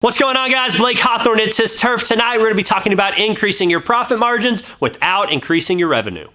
What's going on, guys? Blake Hawthorn, it's his turf. Tonight we're going to be talking about increasing your profit margins without increasing your revenue.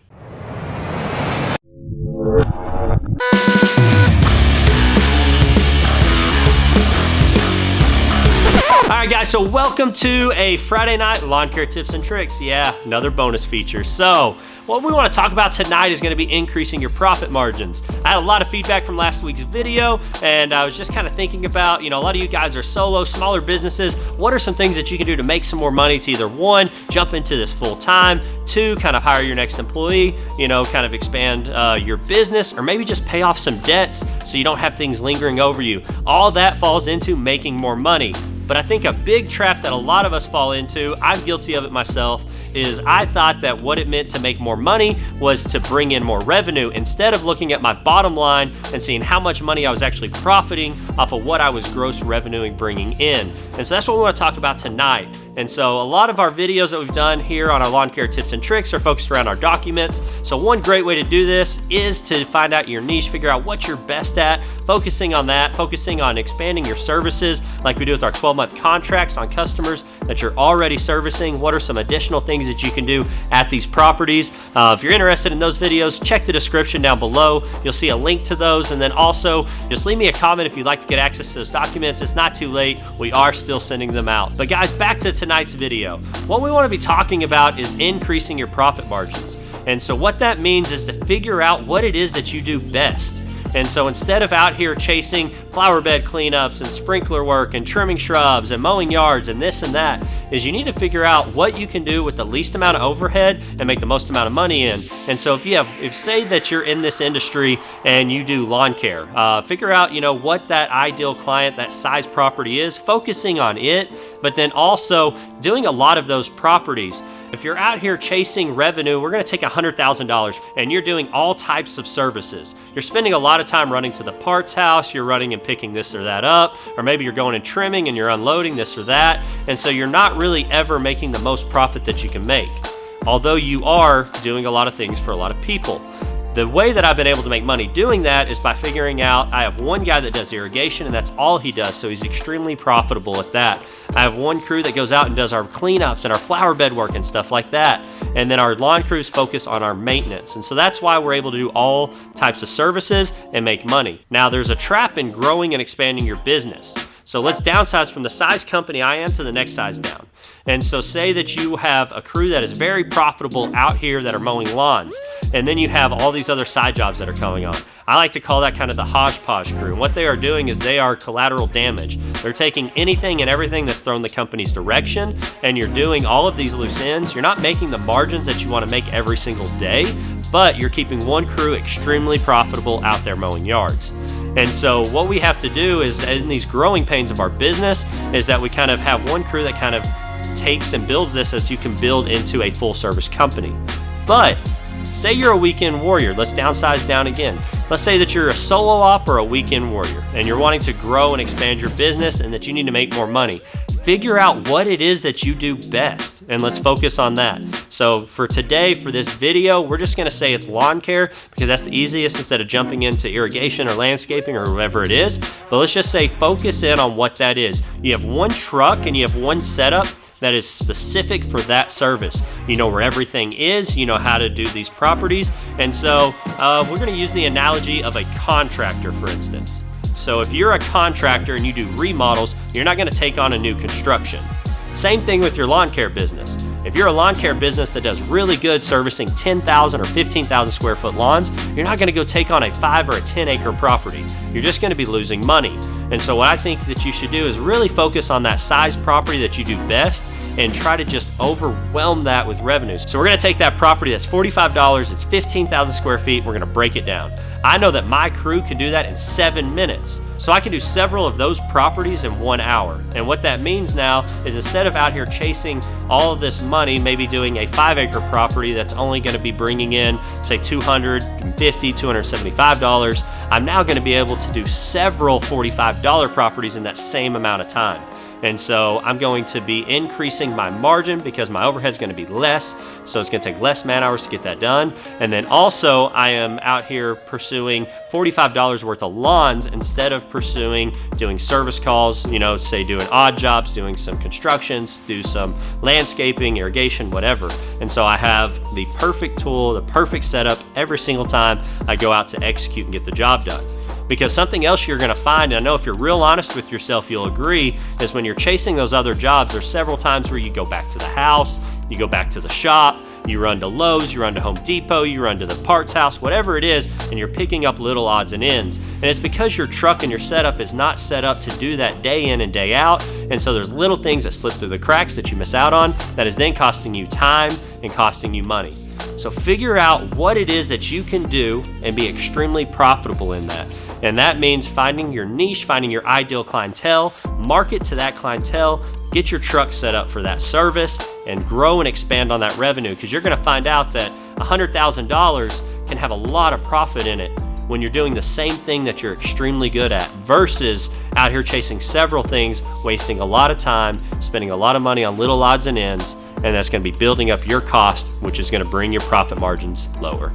Alright guys, so welcome to a Friday night lawn care tips and tricks. Yeah, another bonus feature. So what we want to talk about tonight is going to be increasing your profit margins. I had a lot of feedback from last week's video, and I was just kind of thinking about, a lot of you guys are solo, smaller businesses. What are some things that you can do to make some more money to either one, jump into this full time, two, kind of hire your next employee, kind of expand your business, or maybe just pay off some debts so you don't have things lingering over you. All that falls into making more money. But I think a big trap that a lot of us fall into, I'm guilty of it myself, is I thought that what it meant to make more money was to bring in more revenue instead of looking at my bottom line and seeing how much money I was actually profiting off of what I was gross revenuing bringing in. And so that's what we want to talk about tonight. And so a lot of our videos that we've done here on our lawn care tips and tricks are focused around our documents. So one great way to do this is to find out your niche, figure out what you're best at, focusing on that, focusing on expanding your services like we do with our 12-month contracts on customers that you're already servicing. What are some additional things that you can do at these properties? If you're interested in those videos, check the description down below. You'll see a link to those. And then also just leave me a comment if you'd like to get access to those documents. It's not too late. We are still sending them out. But guys, back to tonight's video. What we want to be talking about is increasing your profit margins. And so what that means is to figure out what it is that you do best. And so instead of out here chasing flower bed cleanups and sprinkler work and trimming shrubs and mowing yards and this and that, is you need to figure out what you can do with the least amount of overhead and make the most amount of money in. And so if say that you're in this industry and you do lawn care, figure out what that ideal client, that size property is, focusing on it, but then also doing a lot of those properties. If you're out here chasing revenue, we're going to take $100,000 and you're doing all types of services. You're spending a lot of time running to the parts house, you're running and picking this or that up, or maybe you're going and trimming and you're unloading this or that. And so you're not really ever making the most profit that you can make, although you are doing a lot of things for a lot of people. The way that I've been able to make money doing that is by figuring out, I have one guy that does irrigation and that's all he does, so he's extremely profitable at that. I have one crew that goes out and does our cleanups and our flower bed work and stuff like that. And then our lawn crews focus on our maintenance. And so that's why we're able to do all types of services and make money. Now there's a trap in growing and expanding your business. So let's downsize from the size company I am to the next size down. And so say that you have a crew that is very profitable out here that are mowing lawns, and then you have all these other side jobs that are going on. I like to call that kind of the hodgepodge crew. And what they are doing is they are collateral damage. They're taking anything and everything that's thrown the company's direction, and you're doing all of these loose ends. You're not making the margins that you want to make every single day, but you're keeping one crew extremely profitable out there mowing yards. And so what we have to do is, in these growing pains of our business, is that we kind of have one crew that kind of takes and builds this as you can build into a full service company. But say you're a weekend warrior. Let's downsize down again. Let's say that you're a solo op or a weekend warrior and you're wanting to grow and expand your business and that you need to make more money. Figure out what it is that you do best, and let's focus on that. So for today, for this video, we're just gonna say it's lawn care because that's the easiest instead of jumping into irrigation or landscaping or whatever it is. But let's just say focus in on what that is. You have one truck and you have one setup that is specific for that service. You know where everything is, you know how to do these properties. And so we're gonna use the analogy of a contractor, for instance. So if you're a contractor and you do remodels, you're not gonna take on a new construction. Same thing with your lawn care business. If you're a lawn care business that does really good servicing 10,000 or 15,000 square foot lawns, you're not gonna go take on a 5 or a 10 acre property. You're just gonna be losing money. And so what I think that you should do is really focus on that size property that you do best and try to just overwhelm that with revenues. So we're gonna take that property that's $45, it's 15,000 square feet, we're gonna break it down. I know that my crew can do that in 7 minutes. So I can do several of those properties in 1 hour. And what that means now is instead of out here chasing all of this money, maybe doing a 5 acre property that's only gonna be bringing in, say $250, $275, I'm now gonna be able to do several $45 properties in that same amount of time. And so I'm going to be increasing my margin because my overhead's going to be less. So it's going to take less man hours to get that done. And then also I am out here pursuing $45 worth of lawns instead of pursuing doing service calls, you know, say doing odd jobs, doing some constructions, do some landscaping, irrigation, whatever. And so I have the perfect tool, the perfect setup every single time I go out to execute and get the job done. Because something else you're gonna find, and I know if you're real honest with yourself, you'll agree, is when you're chasing those other jobs, there's several times where you go back to the house, you go back to the shop, you run to Lowe's, you run to Home Depot, you run to the parts house, whatever it is, and you're picking up little odds and ends. And it's because your truck and your setup is not set up to do that day in and day out. And so there's little things that slip through the cracks that you miss out on that is then costing you time and costing you money. So figure out what it is that you can do and be extremely profitable in that. And that means finding your niche, finding your ideal clientele, market to that clientele, get your truck set up for that service, and grow and expand on that revenue, because you're gonna find out that $100,000 can have a lot of profit in it when you're doing the same thing that you're extremely good at versus out here chasing several things, wasting a lot of time, spending a lot of money on little odds and ends, and that's gonna be building up your cost, which is gonna bring your profit margins lower.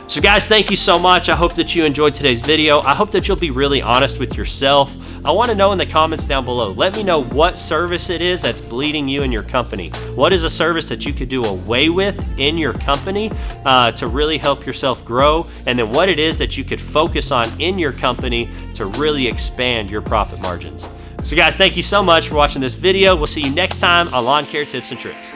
So guys, thank you so much. I hope that you enjoyed today's video. I hope that you'll be really honest with yourself. I want to know in the comments down below. Let me know what service it is that's bleeding you in your company. What is a service that you could do away with in your company to really help yourself grow? And then what it is that you could focus on in your company to really expand your profit margins. So guys, thank you so much for watching this video. We'll see you next time on Lawn Care Tips and Tricks.